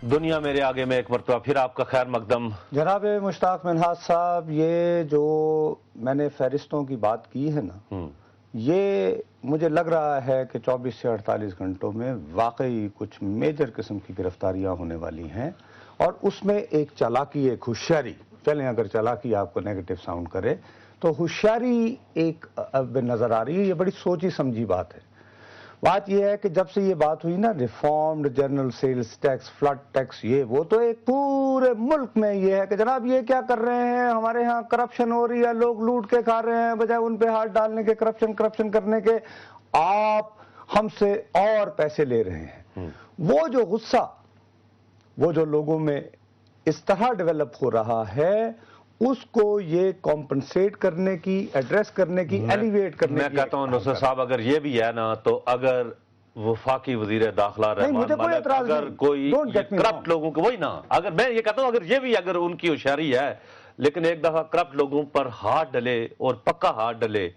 دنیا میرے آگے میں ایک مرتبہ پھر آپ کا خیر مقدم۔ جناب مشتاق منہاج صاحب، یہ جو میں نے فہرستوں کی بات کی ہے نا، یہ مجھے لگ رہا ہے کہ 24 سے 48 گھنٹوں میں واقعی کچھ میجر قسم کی گرفتاریاں ہونے والی ہیں، اور اس میں ایک چالاکی، ایک ہوشیاری، چلیں اگر چالاکی آپ کو نیگیٹو ساؤنڈ کرے تو ہوشیاری ایک نظر آ رہی ہے۔ یہ بڑی سوچی سمجھی بات ہے۔ بات یہ ہے کہ جب سے یہ بات ہوئی نا، reformed general sales tax, flood tax, یہ وہ، تو ایک پورے ملک میں یہ ہے کہ جناب یہ کیا کر رہے ہیں، ہمارے ہاں کرپشن ہو رہی ہے، لوگ لوٹ کے کھا رہے ہیں، بجائے ان پہ ہاتھ ڈالنے کے، کرپشن کرنے کے آپ ہم سے اور پیسے لے رہے ہیں۔ وہ جو غصہ، وہ جو لوگوں میں اس طرح ڈیولپ ہو رہا ہے، اس کو یہ کمپنسیٹ کرنے کی، ایڈریس کرنے کی، ایلیویٹ کرنے کی، میں کہتا ہوں نصرت صاحب، اگر یہ بھی ہے نا، تو اگر وفاقی وزیر داخلہ رحمان ملک اگر کوئی کرپٹ لوگوں کو، وہی نا، اگر میں یہ کہتا ہوں اگر یہ بھی اگر ان کی ہوشیاری ہے، لیکن ایک دفعہ کرپٹ لوگوں پر ہاتھ ڈلے اور پکا ہاتھ ڈلے،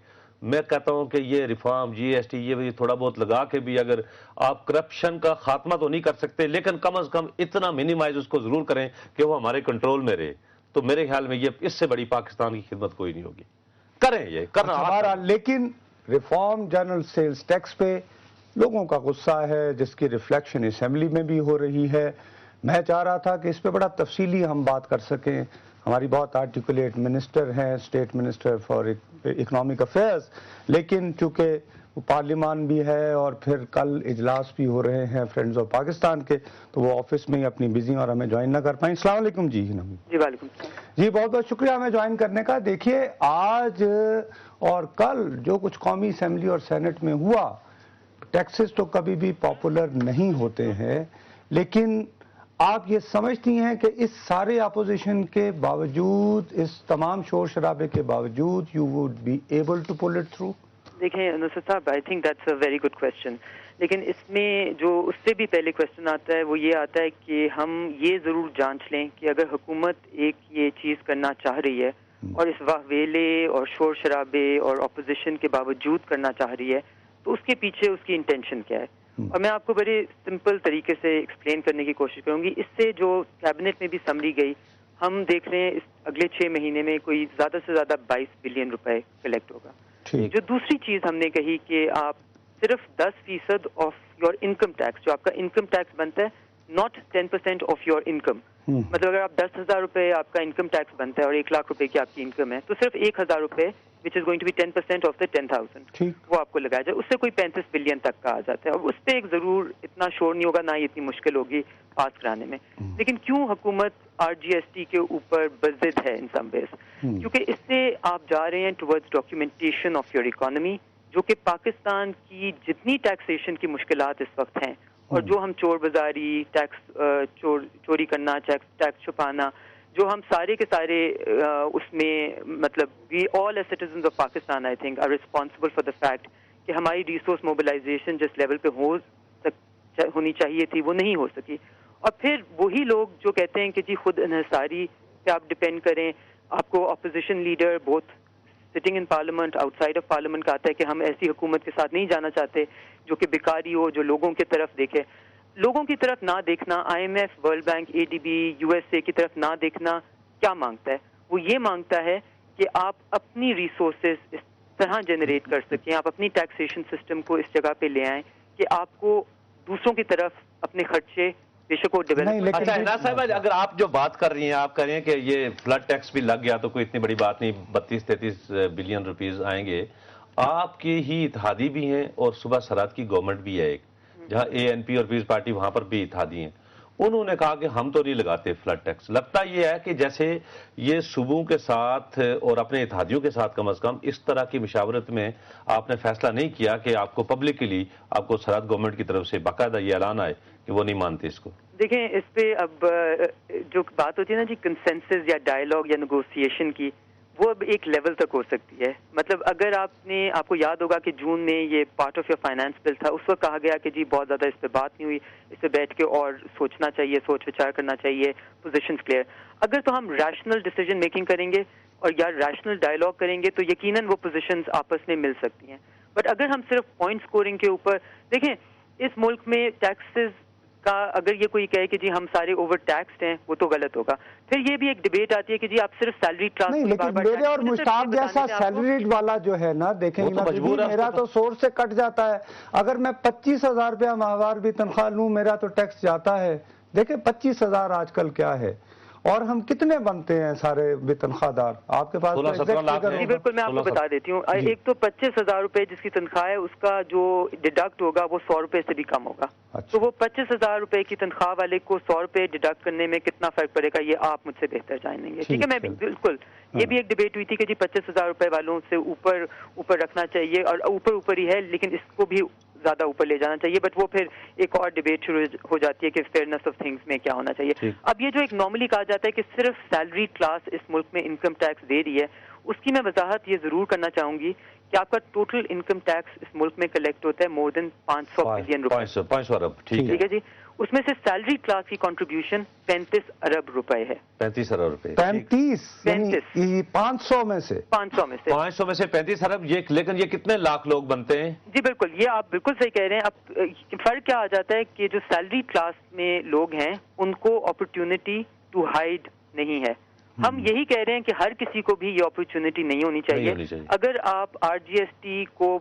میں کہتا ہوں کہ یہ ریفارم، جی ایس ٹی، یہ بھی تھوڑا بہت لگا کے بھی اگر آپ کرپشن کا خاتمہ تو نہیں کر سکتے، لیکن کم از کم اتنا منیمائز اس کو ضرور کریں کہ وہ ہمارے کنٹرول میں رہے، تو میرے خیال میں یہ اس سے بڑی پاکستان کی خدمت کوئی نہیں ہوگی۔ کریں یہ کرنا ہمارا، لیکن ریفارم جنرل سیلز ٹیکس پہ لوگوں کا غصہ ہے، جس کی ریفلیکشن اسمبلی میں بھی ہو رہی ہے۔ میں چاہ رہا تھا کہ اس پہ بڑا تفصیلی ہم بات کر سکیں، ہماری بہت آرٹیکولیٹ منسٹر ہیں، state minister for economic affairs, لیکن چونکہ وہ پارلیمان بھی ہے اور پھر کل اجلاس بھی ہو رہے ہیں فرینڈز آف پاکستان کے، تو وہ آفس میں ہی اپنی بزی اور ہمیں جوائن نہ کر پائیں۔ السلام علیکم جی۔ جی وعلیکم السلام جی، بہت بہت شکریہ ہمیں جوائن کرنے کا۔ دیکھیے، آج اور کل جو کچھ قومی اسمبلی اور سینٹ میں ہوا، ٹیکسز تو کبھی بھی پاپولر نہیں ہوتے ہیں، لیکن آپ یہ سمجھتی ہیں کہ اس سارے اپوزیشن کے باوجود، اس تمام شور شرابے کے باوجود، you would be able to pull it through? دیکھیں نصرت صاحب، I think that's a very good question, لیکن اس میں جو اس سے بھی پہلے کویشچن آتا ہے وہ یہ آتا ہے کہ ہم یہ ضرور جانچ لیں کہ اگر حکومت ایک یہ چیز کرنا چاہ رہی ہے اور اس واویلے اور شور شرابے اور اپوزیشن کے باوجود کرنا چاہ رہی ہے، تو اس کے پیچھے اس کی انٹینشن کیا ہے۔ اور میں آپ کو بڑے سمپل طریقے سے ایکسپلین کرنے کی کوشش کروں گی۔ اس سے جو کیبنٹ میں بھی سمری گئی، ہم دیکھ رہے ہیں اس اگلے 6 مہینے میں کوئی زیادہ سے زیادہ 22 بلین روپے کلیکٹ ہوگا۔ جو دوسری چیز ہم نے کہی کہ آپ صرف 10% آف یور انکم ٹیکس، جو آپ کا انکم ٹیکس بنتا ہے، ناٹ 10% آف یور انکم، مطلب اگر آپ 10,000 روپے آپ کا انکم ٹیکس بنتا ہے اور 1 لاکھ روپے کی آپ کی انکم ہے، تو صرف 1,000 روپے which is going to be 10% off the 10,000، وہ آپ کو لگایا جائے، اس سے کوئی 35 بلین تک کا آ جاتا ہے۔ اور اس پہ ایک ضرور اتنا شور نہیں ہوگا، نہ ہی اتنی مشکل ہوگی پاس کرانے میں۔ لیکن کیوں حکومت RGST کے اوپر بضد ہے ان سم ویز؟ کیونکہ اس سے آپ جا رہے ہیں towards documentation of your economy, جو کہ پاکستان کی جتنی ٹیکسیشن کی مشکلات اس وقت ہیں، اور جو ہم چور بازاری، ٹیکس چوری کرنا، ٹیکس چھپانا، جو ہم سارے کے سارے اس میں، مطلب we all as citizens of Pakistan I think are responsible for the fact کہ ہماری ریسورس موبلائزیشن جس لیول پہ ہونی چاہیے تھی وہ نہیں ہو سکی۔ اور پھر وہی لوگ جو کہتے ہیں کہ جی خود انحصاری پہ آپ ڈپینڈ کریں، آپ کو اپوزیشن لیڈر بہت sitting in parliament, out side of parliament کہتا ہے کہ ہم ایسی حکومت کے ساتھ نہیں جانا چاہتے جو کہ بیکاری ہو، جو لوگوں کی طرف دیکھے۔ لوگوں کی طرف نہ دیکھنا، IMF، world bank, ADB، USA کی طرف نہ دیکھنا کیا مانگتا ہے؟ وہ یہ مانگتا ہے کہ آپ اپنی ریسورسز اس طرح جنریٹ کر سکیں، آپ اپنی ٹیکسیشن سسٹم کو اس جگہ پہ لے آئیں کہ آپ کو دوسروں کی طرف اپنے خرچے بے شک وہ ڈیولپ۔ اچھا عنایت صاحب، اگر آپ جو بات کر رہی ہیں، آپ کہہ رہے ہیں کہ یہ فلڈ ٹیکس بھی لگ گیا تو کوئی اتنی بڑی بات نہیں، 32-33 بلین روپیز آئیں گے۔ آپ کی ہی اتحادی بھی ہیں اور صوبہ سرحد کی گورنمنٹ بھی ہے ایک، جہاں ANP اور پیپلز پارٹی، وہاں پر بھی اتحادی ہیں، انہوں نے کہا کہ ہم تو نہیں لگاتے فلڈ ٹیکس۔ لگتا یہ ہے کہ جیسے یہ صوبوں کے ساتھ اور اپنے اتحادیوں کے ساتھ کم از کم اس طرح کی مشاورت میں آپ نے فیصلہ نہیں کیا کہ آپ کو پبلکلی آپ کو سرحد گورنمنٹ کی طرف سے باقاعدہ یہ اعلان آئے کہ وہ نہیں مانتے اس کو۔ دیکھیں، اس پہ اب جو بات ہوتی ہے نا جی کنسنسس یا ڈائیلاگ یا نیگوسیشن کی، وہ اب ایک لیول تک ہو سکتی ہے۔ مطلب اگر آپ کو یاد ہوگا کہ جون میں یہ part of your finance bill تھا، اس وقت کہا گیا کہ جی بہت زیادہ اس پہ بات نہیں ہوئی، اس پہ بیٹھ کے اور سوچنا چاہیے، سوچ وچار کرنا چاہیے، پوزیشنز کلیئر۔ اگر تو ہم ریشنل ڈیسیجن میکنگ کریں گے اور یا ریشنل ڈائیلاگ کریں گے تو یقیناً وہ پوزیشنز آپس میں مل سکتی ہیں۔ بٹ اگر ہم صرف پوائنٹ اسکورنگ کے اوپر دیکھیں، اس ملک میں ٹیکسز کا اگر یہ کوئی کہے کہ جی ہم سارے اوور ٹیکسڈ ہیں وہ تو غلط ہوگا. پھر یہ بھی ایک ڈبیٹ آتی ہے کہ جی آپ صرف سیلری کلاس نہیں، لیکن میرے اور مشتاق جیسا سیلریڈ والا جو ہے نا، دیکھیں میرا تو سورس سے کٹ جاتا ہے. اگر میں 25,000 روپیہ ماہوار بھی تنخواہ لوں میرا تو ٹیکس جاتا ہے. دیکھیں 25,000 آج کل کیا ہے، اور ہم کتنے بنتے ہیں سارے بے تنخواہ دار؟ آپ کے پاس جی بالکل، میں آپ کو بتا دیتی ہوں. ایک تو 25,000 روپے جس کی تنخواہ ہے اس کا جو ڈیڈکٹ ہوگا وہ 100 روپے سے بھی کم ہوگا. تو وہ 25,000 روپے کی تنخواہ والے کو 100 روپے ڈیڈکٹ کرنے میں کتنا فرق پڑے گا یہ آپ مجھ سے بہتر جانیں گے. ٹھیک ہے، میں بالکل، یہ بھی ایک ڈبیٹ ہوئی تھی کہ جی 25,000 روپے والوں سے اوپر رکھنا چاہیے، اور اوپر ہی ہے لیکن اس کو بھی زیادہ اوپر لے جانا چاہیے. بٹ وہ پھر ایک اور ڈبیٹ شروع ہو جاتی ہے کہ فیئرنیس آف تھنگس میں کیا ہونا چاہیے. اب یہ جو ایک نارملی کہا جاتا ہے کہ صرف سیلری کلاس اس ملک میں انکم ٹیکس دے رہی ہے، اس کی میں وضاحت یہ ضرور کرنا چاہوں گی کہ آپ کا ٹوٹل انکم ٹیکس اس ملک میں کلیکٹ ہوتا ہے مور دین 500 بلین روپے. 500 ارب. ٹھیک ہے جی. اس میں سے سیلری کلاس کی کنٹریبیوشن 35 ارب روپے ہے. 35 ارب روپے. 500 میں سے 500 میں سے 35 ارب. لیکن یہ کتنے لاکھ لوگ بنتے ہیں؟ جی بالکل، یہ آپ بالکل صحیح کہہ رہے ہیں. اب فرق کیا آ جاتا ہے کہ جو سیلری کلاس میں لوگ ہیں ان کو اپرچونٹی ٹو ہائڈ نہیں ہے. ہم یہی کہہ رہے ہیں کہ ہر کسی کو بھی یہ اپرچونٹی نہیں ہونی چاہیے. اگر آپ آر جی ایس ٹی کو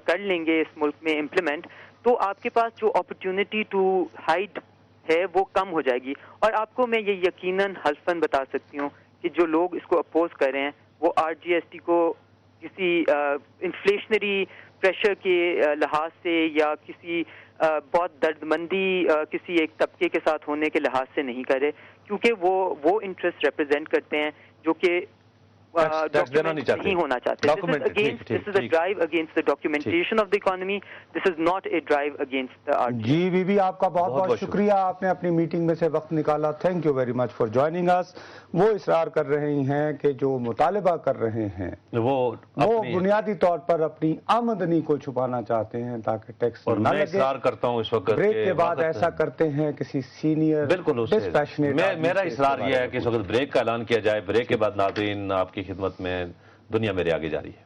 کر لیں گے اس ملک میں امپلیمنٹ، تو آپ کے پاس جو اپرچونٹی ٹو ہائڈ ہے وہ کم ہو جائے گی. اور آپ کو میں یہ یقیناً حلفاً بتا سکتی ہوں کہ جو لوگ اس کو اپوز کر رہے ہیں وہ آر جی ایس ٹی کو کسی انفلیشنری پریشر کے لحاظ سے یا کسی بہت درد مندی کسی ایک طبقے کے ساتھ ہونے کے لحاظ سے نہیں کرے، کیونکہ وہ انٹرسٹ ریپرزینٹ کرتے ہیں جو کہ نہیں ہونا چاہتے. This is a drive against the documentation of the economy. This is not a drive against the RGS. جی بی بی آپ کا بہت بہت شکریہ، آپ نے اپنی میٹنگ میں سے وقت نکالا. Thank you very much for joining اس. وہ اصرار کر رہے ہیں کہ جو مطالبہ کر رہے ہیں وہ بنیادی طور پر اپنی آمدنی کو چھپانا چاہتے ہیں تاکہ ٹیکس نہ لگے. اصرار کرتا ہوں اس وقت بریک کے بعد ایسا کرتے ہیں کسی سینئر میرا اصرار یہ ہے کہ اس وقت بریک کا اعلان کیا جائے. بریک کے بعد ناظرین آپ کی خدمت میں دنیا میرے آگے جاری ہے.